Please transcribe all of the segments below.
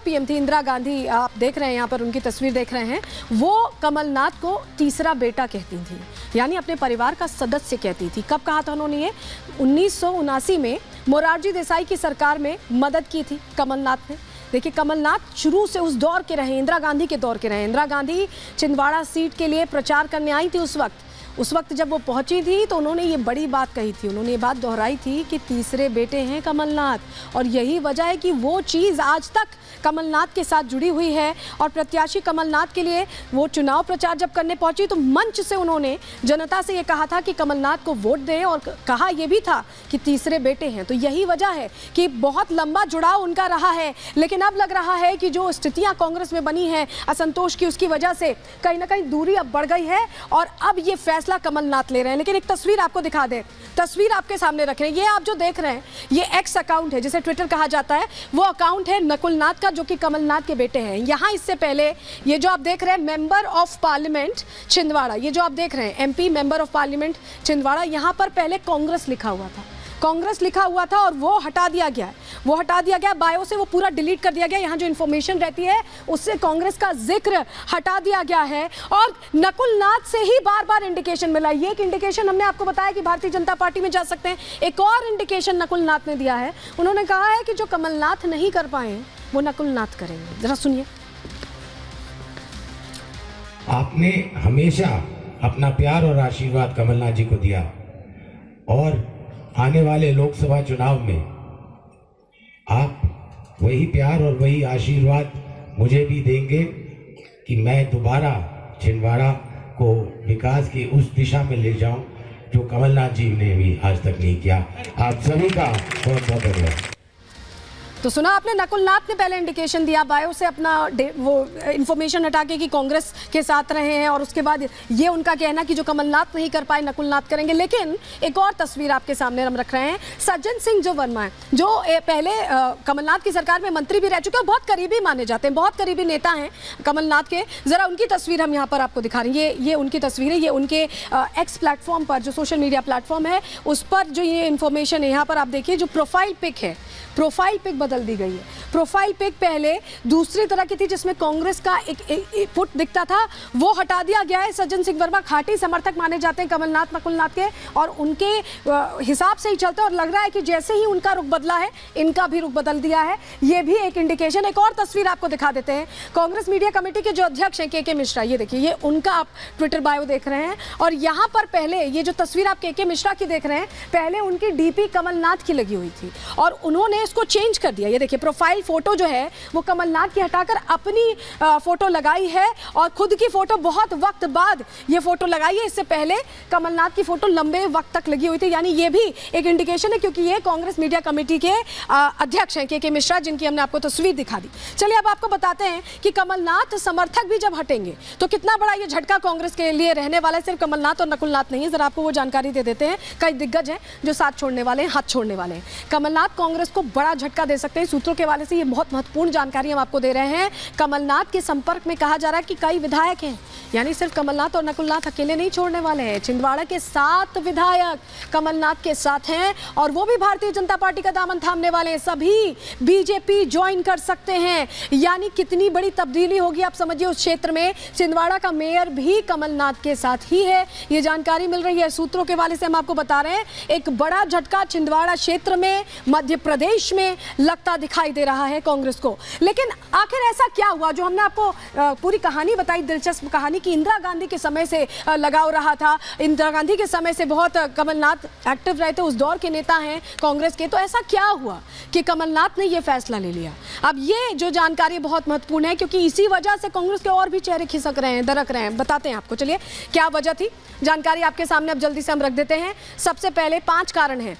PM थी इंदिरा गांधी, आप देख रहे हैं यहाँ पर उनकी तस्वीर देख रहे हैं, वो कमलनाथ को तीसरा बेटा कहती थी, यानी अपने परिवार का सदस्य कहती थी। कब कहा था उन्होंने ये? 1979 में मोरारजी देसाई की सरकार में मदद की थी कमलनाथ ने। देखिए, कमलनाथ शुरू से उस दौर के रहे, इंदिरा गांधी के दौर के रहे। इंदिरा गांधी छिंदवाड़ा सीट के लिए प्रचार करने आई थी उस वक्त जब वो पहुंची थी तो उन्होंने ये बड़ी बात कही थी, उन्होंने ये बात दोहराई थी कि तीसरे बेटे हैं कमलनाथ। और यही वजह है कि वो चीज़ आज तक कमलनाथ के साथ जुड़ी हुई है। और प्रत्याशी कमलनाथ के लिए वो चुनाव प्रचार जब करने पहुंची तो मंच से उन्होंने जनता से ये कहा था कि कमलनाथ को वोट दें, और कहा यह भी था कि तीसरे बेटे हैं। तो यही वजह है कि बहुत लंबा जुड़ाव उनका रहा है। लेकिन अब लग रहा है कि जो स्थितियां कांग्रेस में बनी हैं असंतोष की, उसकी वजह से कहीं ना कहीं दूरी अब बढ़ गई है और अब ये फैसला कमलनाथ ले रहे हैं। लेकिन एक तस्वीर आपको दिखा दें, तस्वीर आपके सामने रख रहे हैं। ये आप जो देख रहे हैं ये एक्स अकाउंट है, जिसे ट्विटर कहा जाता है, वो अकाउंट है नकुल नाथ का, जो कि कमलनाथ के बेटे हैं। यहाँ इससे पहले ये जो आप देख रहे हैं मेंबर ऑफ पार्लियामेंट छिंदवाड़ा, ये जो आप देख रहे हैं MP member of parliament Chhindwara, यहाँ पर पहले कांग्रेस लिखा हुआ था, कांग्रेस लिखा हुआ था और वो हटा दिया गया है, वो हटा दिया गया, बायो से वो पूरा डिलीट कर दिया गया। यहाँ जो इन्फॉर्मेशन रहती है उससे कांग्रेस का जिक्र हटा दिया गया है। और नकुल नाथ से ही बार बार इंडिकेशन मिला। ये एक इंडिकेशन हमने आपको बताया कि भारतीय जनता पार्टी में जा सकते हैं। एक और इंडिकेशन नकुल नाथ ने दिया है, उन्होंने कहा है कि जो कमलनाथ नहीं कर पाए वो नकुल नाथ करेंगे। जरा सुनिए। आपने हमेशा अपना प्यार और आशीर्वाद कमलनाथ जी को दिया और आने वाले लोकसभा चुनाव में आप वही प्यार और वही आशीर्वाद मुझे भी देंगे कि मैं दोबारा छिंदवाड़ा को विकास की उस दिशा में ले जाऊं जो कमलनाथ जी ने भी आज तक नहीं किया। आप सभी का बहुत बहुत धन्यवाद। तो सुना आपने, नकुल नाथ ने पहले इंडिकेशन दिया बायो से अपना वो इन्फॉर्मेशन हटा के कि कांग्रेस के साथ रहे हैं, और उसके बाद ये उनका कहना कि जो कमलनाथ नहीं कर पाए नकुल नाथ करेंगे। लेकिन एक और तस्वीर आपके सामने हम रख रहे हैं, सज्जन सिंह जो वर्मा है, जो पहले कमलनाथ की सरकार में मंत्री भी रह चुके हैं, बहुत करीबी माने जाते हैं, बहुत करीबी नेता हैं कमलनाथ के। ज़रा उनकी तस्वीर हम यहाँ पर आपको दिखा रहे हैं। ये उनकी तस्वीर है, ये उनके एक्स प्लेटफॉर्म पर, जो सोशल मीडिया प्लेटफॉर्म है उस पर जो ये इन्फॉर्मेशन है, यहाँ पर आप देखिए जो प्रोफाइल पिक है, प्रोफाइल पिक बदल दी गई है। प्रोफाइल पिक पहले दूसरी तरह की थी जिसमें कांग्रेस का एक फुट दिखता था, वो हटा दिया गया है। सज्जन सिंह वर्मा खाटी समर्थक माने जाते हैं कमलनाथ नकुलनाथ के, और उनके हिसाब से ही चलते हैं। और लग रहा है कि जैसे ही उनका रुख बदला है, इनका भी रुख बदल दिया है। ये भी एक इंडिकेशन। एक और तस्वीर आपको दिखा देते हैं, कांग्रेस मीडिया कमेटी के जो अध्यक्ष हैं के मिश्रा, ये देखिए, ये उनका आप ट्विटर बायो देख रहे हैं। और यहाँ पर पहले ये जो तस्वीर आप के मिश्रा की देख रहे हैं, पहले उनकी डीपी कमलनाथ की लगी हुई थी और उन्होंने इसको चेंज कर दिया। ये देखिए, प्रोफाइल फोटो जो है वो कमलनाथ की हटाकर अपनी फोटो लगाई है, और खुद की फोटो बहुत वक्त बाद ये फोटो लगाई है। इससे पहले कमलनाथ की फोटो लंबे वक्त तक लगी हुई थी। यानी ये भी एक इंडिकेशन है, क्योंकि ये कांग्रेस मीडिया कमेटी के अध्यक्ष हैं के मिश्रा, जिनकी हमने आपको तस्वीर दिखा दी। चलिए अब आपको बताते हैं कि कमलनाथ समर्थक भी जब हटेंगे तो कितना बड़ा ये झटका कांग्रेस के लिए रहने वाला है। सिर्फ कमलनाथ और नकुलनाथ नहीं है, जरा आपको वो जानकारी दे देते हैं। कई दिग्गज हैं जो साथ छोड़ने वाले हैं, हाथ छोड़ने वाले हैं। कमलनाथ कांग्रेस को बड़ा झटका दे सकते हैं। सूत्रों के वाले से ये बहुत महत्वपूर्ण जानकारी हम आपको दे रहे हैं। कमलनाथ के संपर्क में कहा जा रहा है कि कई विधायक हैं, यानी सिर्फ कमलनाथ और नकुलनाथ अकेले नहीं छोड़ने वाले हैं। छिंदवाड़ा के 7 विधायक कमलनाथ के साथ हैं और वो भी भारतीय जनता पार्टी का दामन थामने वाले हैं। सभी बीजेपी ज्वाइन कर सकते हैं। यानी कितनी बड़ी तब्दीली होगी आप समझिए उस क्षेत्र में। छिंदवाड़ा का मेयर भी कमलनाथ के साथ ही है, ये जानकारी मिल रही है। सूत्रों के वाले से हम आपको बता रहे हैं, एक बड़ा झटका छिंदवाड़ा क्षेत्र में, मध्य प्रदेश में लगता दिखाई दे रहा है कांग्रेस को। लेकिन आखिर ऐसा क्या हुआ जो हमने आपको पूरी कहानी बताई, दिलचस्प कहानी कि इंदिरा गांधी के समय से लगाव रहा था, इंदिरा गांधी के समय से बहुत कमलनाथ एक्टिव रहे थे, उस दौर के नेता हैं कांग्रेस के। तो ऐसा क्या हुआ कि कमलनाथ ने यह फैसला ले लिया? अब ये जो जानकारी बहुत महत्वपूर्ण है, क्योंकि इसी वजह से कांग्रेस के और भी चेहरे खिसक रहे हैं, दरक रहे हैं। बताते हैं आपको, चलिए क्या वजह थी, जानकारी आपके सामने अब जल्दी से हम रख देते हैं। सबसे पहले 5 कारण हैं।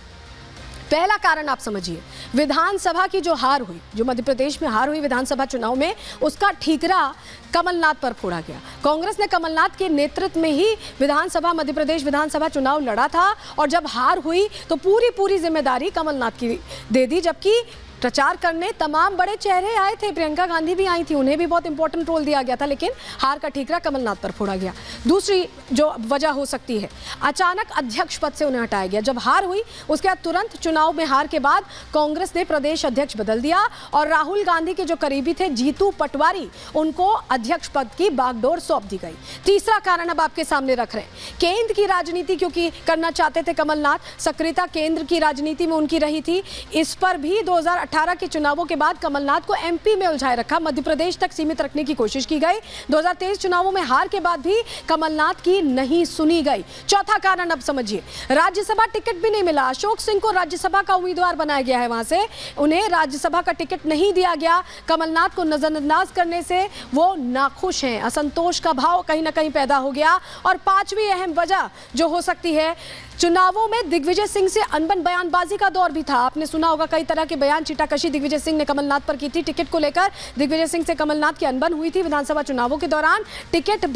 पहला कारण आप समझिए, विधानसभा की जो हार हुई, जो मध्य प्रदेश में हार हुई विधानसभा चुनाव में, उसका ठीकरा कमलनाथ पर फोड़ा गया। कांग्रेस ने कमलनाथ के नेतृत्व में ही विधानसभा, मध्य प्रदेश विधानसभा चुनाव लड़ा था, और जब हार हुई तो पूरी जिम्मेदारी कमलनाथ की दे दी, जबकि प्रचार करने तमाम बड़े चेहरे आए थे, प्रियंका गांधी भी आई थी, उन्हें भी बहुत इंपॉर्टेंट रोल दिया गया था, लेकिन हार का ठीकरा कमलनाथ पर फोड़ा गया। दूसरी जो वजह हो सकती है, अचानक अध्यक्ष पद से उन्हें हटाया गया। जब हार हुई उसके बाद तुरंत चुनाव में हार के बाद कांग्रेस ने प्रदेश अध्यक्ष बदल दिया और राहुल गांधी के जो करीबी थे जीतू पटवारी, उनको अध्यक्ष पद की बागडोर सौंप दी गई। तीसरा कारण अब आपके सामने रख रहे हैं, केंद्र की राजनीति क्योंकि करना चाहते थे कमलनाथ, सक्रियता केंद्र की राजनीति में उनकी रही थी। इस पर भी 2018 के चुनावों के बाद कमलनाथ को एमपी में उलझाए रखा, मध्य प्रदेश तक सीमित रखने की कोशिश की गई। 2023 चुनावों में हार के बाद भी कमलनाथ की नहीं सुनी गई। चौथा कारण अब समझिए, राज्यसभा टिकट भी नहीं मिला। अशोक सिंह को राज्यसभा का उम्मीदवार बनाया गया है, वहां से उन्हें राज्यसभा का टिकट नहीं दिया गया। कमलनाथ को नजरअंदाज करने से वो नाखुश हैं, असंतोष का भाव कहीं ना कहीं पैदा हो गया। और पांचवी अहम वजह जो हो सकती है, चुनावों में दिग्विजय सिंह से अनबन बयानबाजी का दौर भी था। आपने सुना होगा कई तरह के बयान, चिटाकशी दिग्विजय सिंह ने कमलनाथ पर की थी। टिकट को लेकर दिग्विजय सिंह से कमलनाथ की अनबन हुई थी विधानसभा चुनावों के दौरान। टिकट के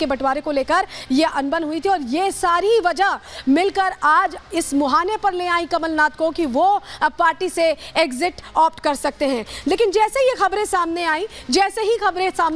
बंटवारे को लेकर यह अनबन हुई थी और ये सारी वजह मिलकर आज इस मुहाने पर ले आई कमलनाथ को कि वो अब पार्टी से एग्जिट ऑप्ट कर सकते हैं। लेकिन जैसे ये खबरें सामने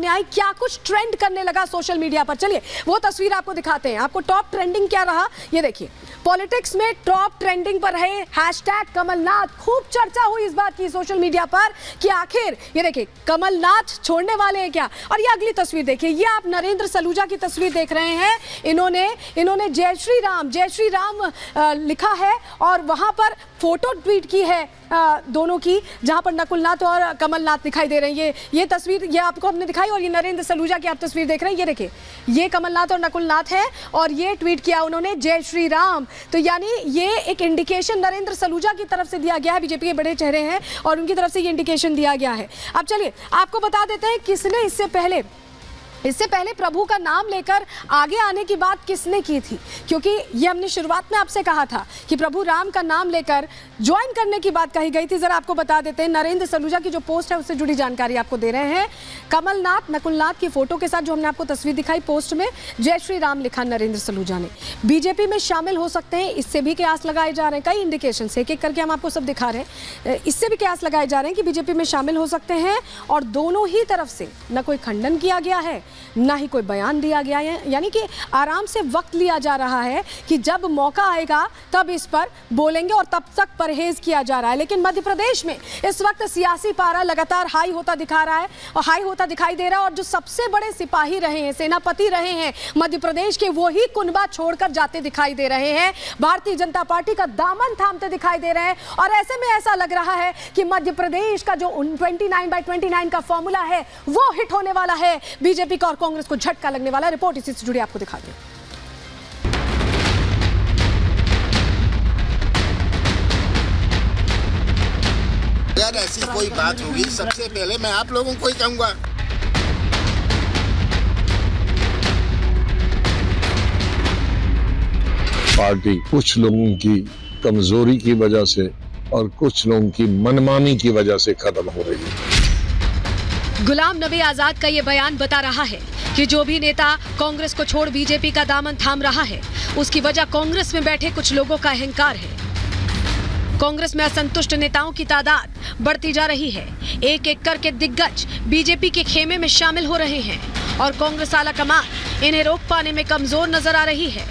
आई, क्या कुछ ट्रेंड करने लगा सोशल मीडिया पर। चलिए वो तस्वीर आपको दिखाते हैं। आपको टॉप ट्रेंडिंग क्या रहा ये देखिए। पॉलिटिक्स में टॉप ट्रेंडिंग पर रहे हैशटैग कमलनाथ। खूब चर्चा हुई इस बात की सोशल मीडिया पर कि आखिर ये देखिए कमलनाथ छोड़ने वाले हैं क्या। और ये अगली तस्वीर देखिए, ये आप नरेंद्र सलूजा की तस्वीर देख रहे हैं। इन्होंने जय श्री राम लिखा है और वहां पर फोटो ट्वीट की है दोनों की, जहां पर नकुलनाथ और कमलनाथ दिखाई दे रहे हैं। ये तस्वीर ये आपको हमने दिखाई और ये नरेंद्र सलूजा की आप तस्वीर देख रहे हैं। ये देखिए, ये कमलनाथ और नकुलनाथ है और ये ट्वीट किया उन्होंने जय श्री राम। तो यानी ये एक इंडिकेशन नरेंद्र सलूजा की तरफ से दिया गया है, बीजेपी के बड़े चेहरे हैं और उनकी तरफ से ये इंडिकेशन दिया गया है। अब चलिए आपको बता देते हैं किसने इससे पहले प्रभु का नाम लेकर आगे आने की बात किसने की थी, क्योंकि ये हमने शुरुआत में आपसे कहा था कि प्रभु राम का नाम लेकर ज्वाइन करने की बात कही गई थी। जरा आपको बता देते हैं, नरेंद्र सलूजा की जो पोस्ट है उससे जुड़ी जानकारी आपको दे रहे हैं। कमलनाथ नकुलनाथ की फोटो के साथ जो हमने आपको तस्वीर दिखाई, पोस्ट में जय श्री राम लिखा नरेंद्र सलूजा ने। बीजेपी में शामिल हो सकते हैं, इससे भी कयास लगाए जा रहे हैं। कई इंडिकेशन एक एक करके हम आपको सब दिखा रहे हैं। इससे भी कयास लगाए जा रहे हैं कि बीजेपी में शामिल हो सकते हैं और दोनों ही तरफ से न कोई खंडन किया गया है, ना ही कोई बयान दिया गया है। यानी कि आराम से वक्त लिया जा रहा है कि जब मौका आएगा तब इस पर बोलेंगे और तब तक परहेज किया जा रहा है। लेकिन मध्य प्रदेश में इस वक्त सियासी पारा लगातार हाई होता दिखाई दे रहा है और जो सबसे बड़े सिपाही रहे हैं, सेनापति रहे हैं मध्य प्रदेश के, वो ही कुनबा छोड़कर जाते दिखाई दे रहे हैं, भारतीय जनता पार्टी का दामन थामते दिखाई दे रहे हैं। और ऐसे में ऐसा लग रहा है कि मध्य प्रदेश का जो 29/29 का फॉर्मूला है वो हिट होने वाला है। बीजेपी का और कांग्रेस को झटका लगने वाला। रिपोर्ट इसी से जुड़ी आपको दिखाते हैं। अगर ऐसी कोई बात होगी, सबसे पहले मैं आप लोगों को ही कहूंगा। पार्टी कुछ लोगों की कमजोरी की वजह से और कुछ लोगों की मनमानी की वजह से खत्म हो रही है। गुलाम नबी आजाद का ये बयान बता रहा है कि जो भी नेता कांग्रेस को छोड़ बीजेपी का दामन थाम रहा है, उसकी वजह कांग्रेस में बैठे कुछ लोगों का अहंकार है। कांग्रेस में असंतुष्ट नेताओं की तादाद बढ़ती जा रही है। एक एक करके दिग्गज बीजेपी के खेमे में शामिल हो रहे हैं और कांग्रेस आला कमान इन्हें रोक पाने में कमजोर नजर आ रही है।